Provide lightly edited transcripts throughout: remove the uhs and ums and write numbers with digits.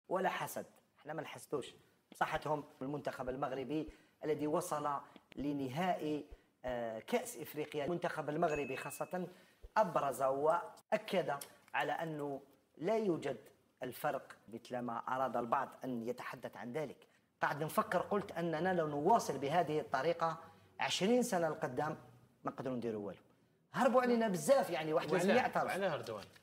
ولا حسد، احنا ما نحسدوش. صحتهم المنتخب المغربي الذي وصل لنهائي كأس إفريقيا. المنتخب المغربي خاصة أبرز وأكد على أنه لا يوجد الفرق مثلما أراد البعض أن يتحدث عن ذلك. قاعد نفكر، قلت أننا لو نواصل بهذه الطريقة 20 سنة لقدام ما نقدروا نديروا والو. هربوا علينا بزاف، يعني واحد لازم يعترف.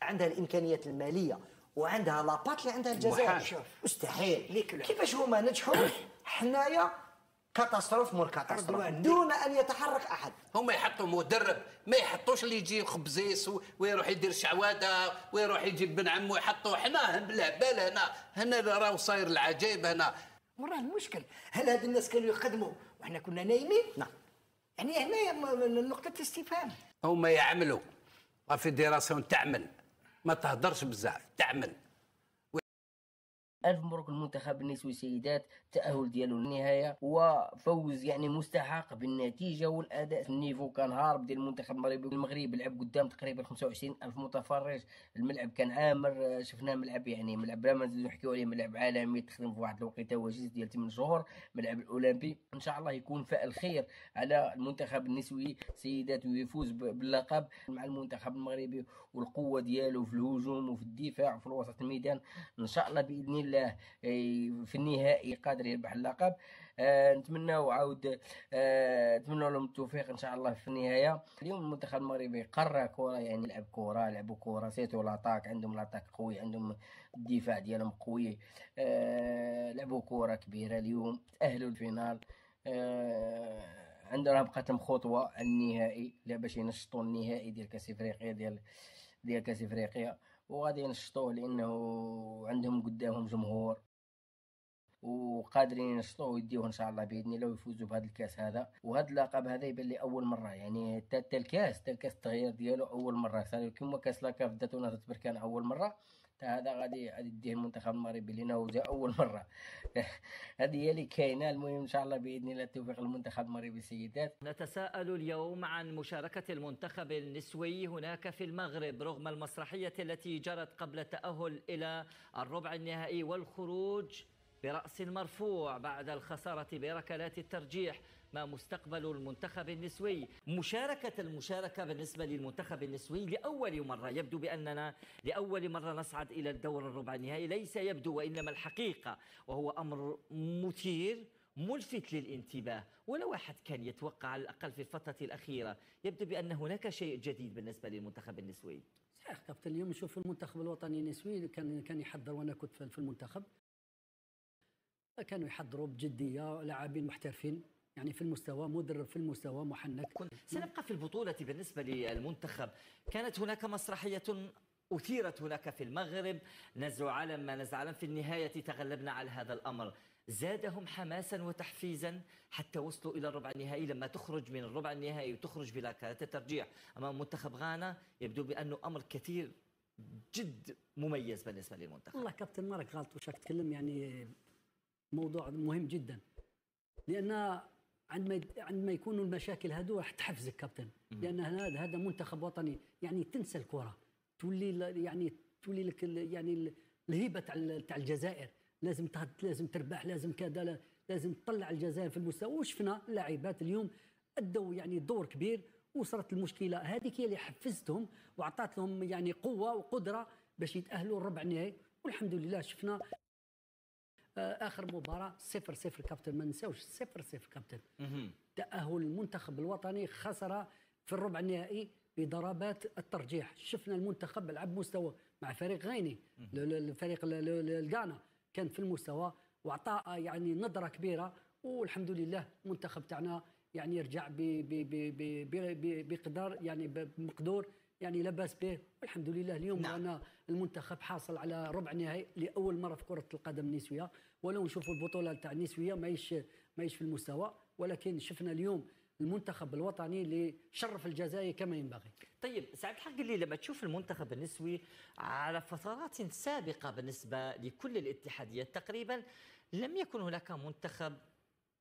عندها الإمكانيات المالية وعندها لاباط اللي عندها الجزائر. مستحيل. كيفاش هما نجحوا حنايا كاتاستروف مور كاتاستروف دون ان يتحرك احد؟ هما يحطوا مدرب، ما يحطوش اللي يجي خبزيس ويروح يدير شعواده ويروح يجيب بن عمو. يحطوا حنا بالعبال هنا راهو صاير العجيب هنا. وراه المشكل، هل هاد الناس كانوا يخدموا وحنا كنا نايمين؟ نعم. يعني هنا نقطة استفهام. هما يعملوا في دراسة تعمل، ما تهدرش بزاف، تعمل. ألف مبروك المنتخب النسوي سيدات، التأهل ديالو للنهاية وفوز يعني مستحق بالنتيجة والأداء. النيفو كان هارب ديال المنتخب المغربي. المغرب لعب قدام تقريبا 25 ألف متفرج، الملعب كان عامر، شفناه ملعب يعني ملعب بلا ما نزيدو نحكيو عليه، ملعب عالمي تخدم في واحد الوقيته وجيز ديال 8 شهور، ملعب الأولمبي. إن شاء الله يكون فائل خير على المنتخب النسوي سيدات ويفوز باللقب مع المنتخب المغربي، والقوة ديالو في الهجوم وفي الدفاع وفي وسط الميدان. إن شاء الله بإذن الله في النهائي قادر يربح اللقب. نتمناو عاود نتمناو لهم التوفيق ان شاء الله في النهايه. اليوم المنتخب المغربي قرر كره، يعني لعب كره، لعبوا كره سيتو لاطاك، عندهم لاطاك قوي، عندهم الدفاع ديالهم قوي. لعبوا كره كبيره اليوم، تاهلوا للفينال. عندنا بقات لهم خطوه على النهائي باش ينشطوا النهائي ديال كاس افريقيا ديال كاس افريقيا، وغادي ينشطوه لانه عندهم قدامهم جمهور وقادرين ينشطوه ويديوه ان شاء الله باذن الله ويفوزوا بهذا الكاس هذا. وهذا اللقب هذا يبان لي اول مره، يعني حتى الكاس التغيير ديالو اول مره صار كما كاس لاكاف داتونا تبركان اول مره، هذا غادي يديه المنتخب المغربي لنا وجا اول مره. هذه هي اللي كاينه. المهم ان شاء الله باذن الله التوفيق للمنتخب المغربي سيدات. نتساءل اليوم عن مشاركه المنتخب النسوي هناك في المغرب رغم المسرحيه التي جرت قبل التاهل الى الربع النهائي والخروج برأس مرفوع بعد الخسارة بركلات الترجيح. ما مستقبل المنتخب النسوي؟ المشاركة بالنسبة للمنتخب النسوي لأول مرة، يبدو بأننا لأول مرة نصعد إلى الدور الربع النهائي، ليس يبدو وإنما الحقيقة، وهو أمر مثير ملفت للانتباه. ولا واحد كان يتوقع على الأقل في الفترة الأخيرة. يبدو بأن هناك شيء جديد بالنسبة للمنتخب النسوي. صحيح كابتن، اليوم نشوف المنتخب الوطني النسوي كان يحضر، وأنا كنت في المنتخب، كانوا يحضروا بجدية، لاعبين محترفين يعني في المستوى، مدرب في المستوى محنك. سنبقى في البطولة. بالنسبة للمنتخب كانت هناك مسرحية أثيرت هناك في المغرب، نزع علم ما نزع علم، في النهاية تغلبنا على هذا الأمر. زادهم حماسا وتحفيزا حتى وصلوا إلى الربع النهائي. لما تخرج من الربع النهائي وتخرج بركلات الترجيح أمام منتخب غانا، يبدو بأنه أمر كثير جد مميز بالنسبة للمنتخب. والله كابتن مالك غلط واش راك تتكلم، يعني موضوع مهم جدا، لان عندما يكونوا المشاكل هذو راح تحفزك كابتن، لان هذا منتخب وطني، يعني تنسى الكره، تولي لك يعني الهيبه تاع الجزائر، لازم تربح، لازم كذا، لازم تطلع الجزائر في المستوى. وشفنا اللاعبات اليوم ادوا يعني دور كبير، وصلت المشكله هذيك هي اللي حفزتهم واعطت لهم يعني قوه وقدره باش يتاهلوا الربع النهائي. والحمد لله شفنا اخر مباراه 0-0 كابتن، ما نساوش 0-0 كابتن. تاهل المنتخب الوطني خسر في الربع النهائي بضربات الترجيح. شفنا المنتخب لعب مستوى مع فريق غيني، الفريق الغانا كان في المستوى واعطى يعني نظره كبيره. والحمد لله المنتخب تاعنا يعني يرجع بقدر، يعني بمقدور، يعني لاباس به. والحمد لله اليوم معنا المنتخب حاصل على ربع نهائي لاول مره في كره القدم النسويه. ولو نشوفوا البطوله تاع النسويه ماهيش في المستوى، ولكن شفنا اليوم المنتخب الوطني اللي شرف الجزائر كما ينبغي. طيب سعد الحق، اللي لما تشوف المنتخب النسوي على فترات سابقه بالنسبه لكل الاتحاديات تقريبا لم يكن هناك منتخب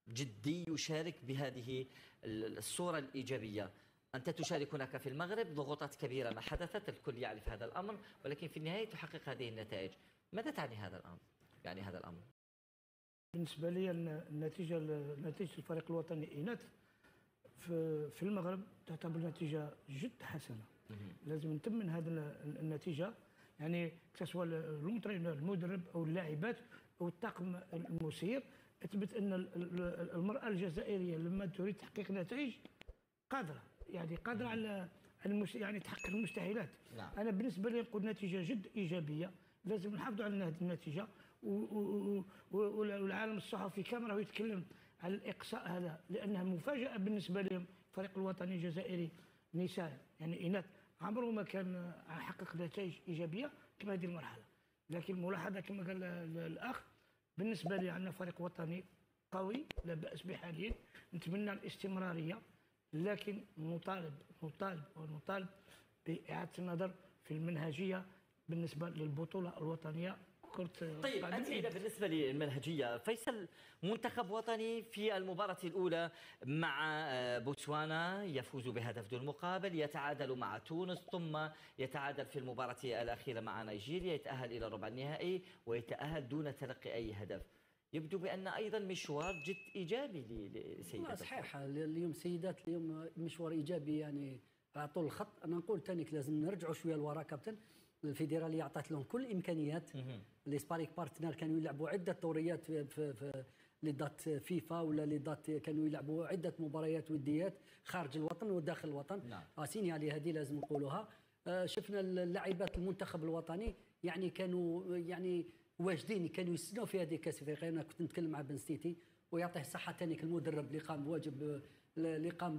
جدي يشارك بهذه الصوره الايجابيه. أنت تشارك هناك في المغرب، ضغوطات كبيرة ما حدثت، الكل يعرف هذا الأمر، ولكن في النهاية تحقق هذه النتائج. ماذا تعني هذا الأمر؟ يعني هذا الأمر؟ بالنسبه لي نتيجه الفريق الوطني إناث في المغرب تعتبر نتيجه جد حسنه. لازم نتمن هذه النتيجه، يعني سواء المدرب او اللاعبات او الطاقم المسير اثبت ان المراه الجزائريه لما تريد تحقيق نتائج قادره على يعني تحقق المستحيلات. نعم. انا بالنسبه لي نقول نتيجه جد ايجابيه، لازم نحافظوا على هذه النتيجه، والعالم الصحفي كان راه يتكلم على الاقصاء هذا لانها مفاجاه بالنسبه لهم. الفريق الوطني الجزائري نساء يعني اناث عمره ما كان حقق نتائج ايجابيه كما هذه المرحله، لكن ملاحظه كما قال الاخ بالنسبه لي عندنا فريق وطني قوي لا باس بحاليا، نتمنى الاستمراريه، لكن نطالب باعاده النظر في المنهجيه بالنسبه للبطوله الوطنيه. طيب أنت بالنسبة للمنهجية، فيصل منتخب وطني في المباراة الأولى مع بوتسوانا يفوز بهدف دون مقابل، يتعادل مع تونس، ثم يتعادل في المباراة الأخيرة مع نيجيريا، يتأهل إلى ربع النهائي ويتأهل دون تلقي أي هدف. يبدو بأن أيضا مشوار جد إيجابي لسيدات. صحيح، اليوم سيدات اليوم مشوار إيجابي، يعني على طول الخط. أنا نقول تانيك لازم نرجعوا شوية لورا كابتن. الفيدراليه اعطت لهم كل الامكانيات. لي سباريك بارتنر كانوا يلعبوا عده دوريات في لي دات فيفا ولا لي دات، كانوا يلعبوا عده مباريات وديات خارج الوطن وداخل الوطن. نعم. سينيالي هذه لازم نقولوها. شفنا اللاعبات المنتخب الوطني يعني كانوا يعني واجدين، كانوا يستنوا في هذه كاس افريقيا. انا كنت نتكلم مع بن ستيتي ويعطيه الصحه ثاني المدرب اللي قام بواجب، اللي قام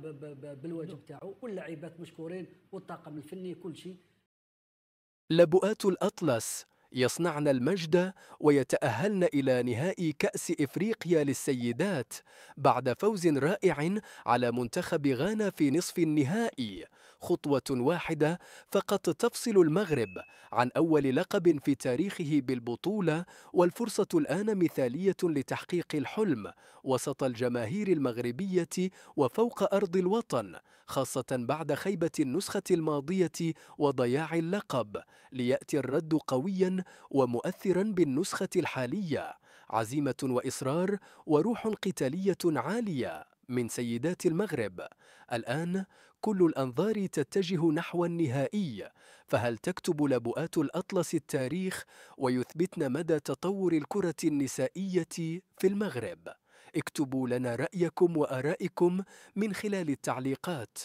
بالواجب تاعو، واللاعبات مشكورين والطاقم الفني كل شيء. لبؤات الأطلس يصنعن المجد ويتأهلن إلى نهائي كأس إفريقيا للسيدات بعد فوز رائع على منتخب غانا في نصف النهائي. خطوة واحدة فقط تفصل المغرب عن أول لقب في تاريخه بالبطولة، والفرصة الآن مثالية لتحقيق الحلم وسط الجماهير المغربية وفوق أرض الوطن، خاصة بعد خيبة النسخة الماضية وضياع اللقب، ليأتي الرد قويا ومؤثرا بالنسخة الحالية. عزيمة وإصرار وروح قتالية عالية من سيدات المغرب. الآن كل الأنظار تتجه نحو النهائي، فهل تكتب لبؤات الأطلس التاريخ ويثبتن مدى تطور الكرة النسائية في المغرب؟ اكتبوا لنا رأيكم وآرائكم من خلال التعليقات.